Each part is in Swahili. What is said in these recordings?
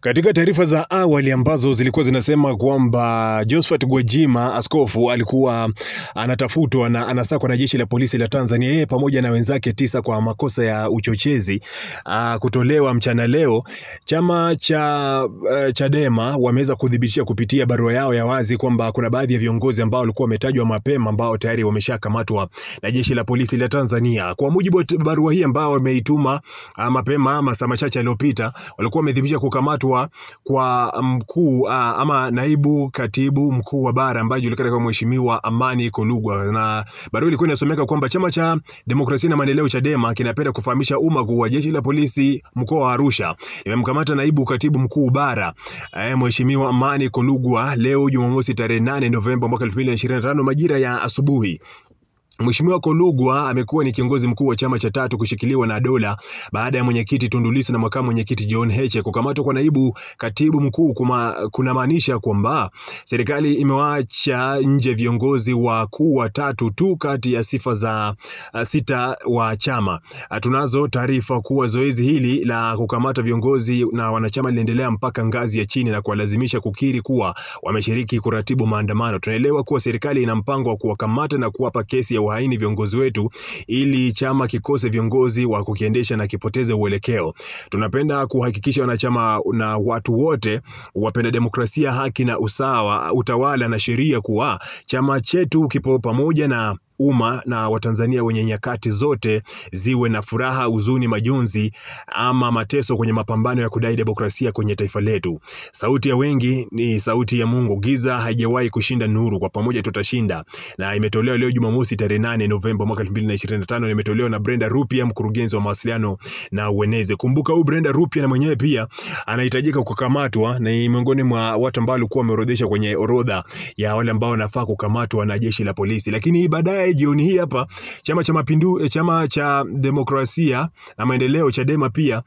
Katika taarifa za awali ambazo zilikuwa zinasema kwamba Josephat Gwajima askofu alikuwa anatafutwa na anasakwa na jeshi la polisi la Tanzania, yeye pamoja na wenzake 9 kwa makosa ya uchochezi kutolewa mchana leo, chama cha Chadema wameweza kudhibitisha kupitia barua yao ya wazi kwamba kuna baadhi ya viongozi ambao walikuwa wametajwa mapema ambao tayari wameshakamatwa na jeshi la polisi la Tanzania. Kwa mujibu wa barua hii ambao wameituma mapema masaa machache yaliyopita, walikuwa wamedhibitisha kukamatwa kwa mkuu ama naibu katibu mkuu wa bara ambaye julikana kama Mheshimiwa Amani Kolugwa, na barua ilikuwa inasomeka kwamba chama cha demokrasia na maendeleo Chadema kinapenda kufahamisha umma kuwa jeshi la polisi mkoa wa Arusha limemkamata naibu katibu mkuu bara Mheshimiwa Amani Kolugwa leo Jumamosi tarehe 8 Novemba mwaka 2025 majira ya asubuhi. Mheshimiwa Kolugwa amekuwa ni kiongozi mkuu wa chama cha tatu kushikiliwa na dola baada ya mwenyekiti Tundu Lissu na makamu mwenyekiti John Heche kukamatwa kwa naibu katibu mkuu. Kunamaanisha kwamba serikali imewaacha nje viongozi wakuu watatu tu kati ya sifa za 6 wa chama. Tunazo taarifa kuwa zoezi hili la kukamata viongozi na wanachama linaendelea mpaka ngazi ya chini na kuwalazimisha kukiri kuwa wameshiriki kuratibu maandamano. Tunaelewa kuwa serikali ina mpango wa kuwakamata na kuwapa kesi ya uhaini viongozi wetu ili chama kikose viongozi wa kukiendesha na kipoteze uelekeo. Tunapenda kuhakikisha wanachama na watu wote wapenda demokrasia, haki na usawa, utawala na sheria kuwa chama chetu kipo pamoja na umma na Watanzania wenye nyakati zote, ziwe na furaha, huzuni, majonzi ama mateso kwenye mapambano ya kudai demokrasia kwenye taifa letu. Sauti ya wengi ni sauti ya Mungu. Giza haijawahi kushinda nuru, kwa pamoja tutashinda. Na imetolewa leo Jumamosi tarehe 8 Novemba mwaka 2025 na imetolewa na Brenda Rupia, mkurugenzi wa mawasiliano na uenezi. Kumbuka huyu Brenda Rupia na mwenyewe pia anahitajika kukamatwa, na ni miongoni mwa watu ambao walikuwa wameorodheshwa kwenye orodha ya wale ambao wanafaa kukamatwa na jeshi la polisi. Lakini baadaye jioni hii hapa chama cha demokrasia na maendeleo Chadema pia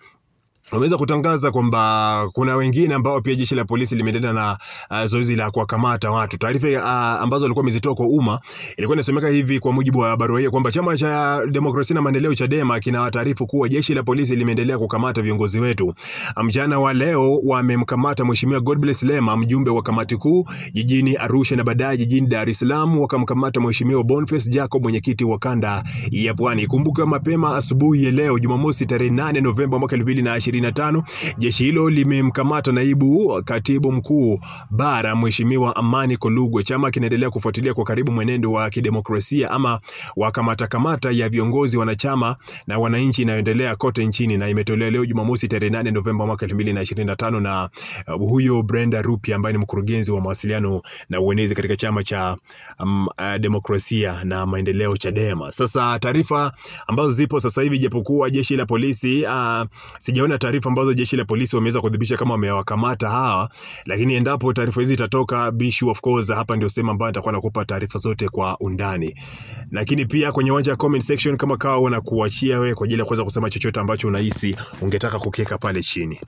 wameweza kutangaza kwamba kuna wengine ambao pia jeshi la polisi limeendelea na zoezi la kuwakamata watu. Taarifa ambazo walikuwa wamezitoa kwa umma ilikuwa inasomeka hivi kwa mujibu wa barua hiyo kwamba chama cha demokrasia na maendeleo Chadema kinawataarifu kuwa jeshi la polisi limeendelea kukamata viongozi wetu. Mchana wa leo wamemkamata Mheshimiwa Godbless Lema, mjumbe wa kamati kuu jijini Arusha, na baadaye jijini Dar es Salaam wakamkamata Mheshimiwa Boniface Jacob, mwenyekiti wa kanda ya Pwani. Kumbuka mapema asubuhi ya leo Jumamosi tarehe 8 Novemba mwaka 2025 jeshi hilo limemkamata naibu katibu mkuu bara Mheshimiwa Amani Kolugwa. Chama kinaendelea kufuatilia kwa karibu mwenendo wa kidemokrasia ama wa kamata ya viongozi, wanachama na wananchi inayoendelea kote nchini, na imetolewa leo Jumamosi tarehe 8 Novemba mwaka 2025 na huyo Brenda Rupia ambaye ni mkurugenzi wa mawasiliano na uenezi katika chama cha demokrasia na maendeleo Chadema. Sasa taarifa ambazo zipo sasa hivi, japokuwa jeshi la polisi sijaona taarifa ambazo jeshi la polisi wameweza kudhibitisha kama wamewakamata hawa, lakini endapo taarifa hizi itatoka Bishu, of course hapa ndio sema ambayo nitakuwa nakupa taarifa zote kwa undani. Lakini pia kwenye uwanja wa comment section kama kawa na kuachia wewe kwa ajili ya kuweza kusema chochote ambacho unahisi ungetaka kukiweka pale chini.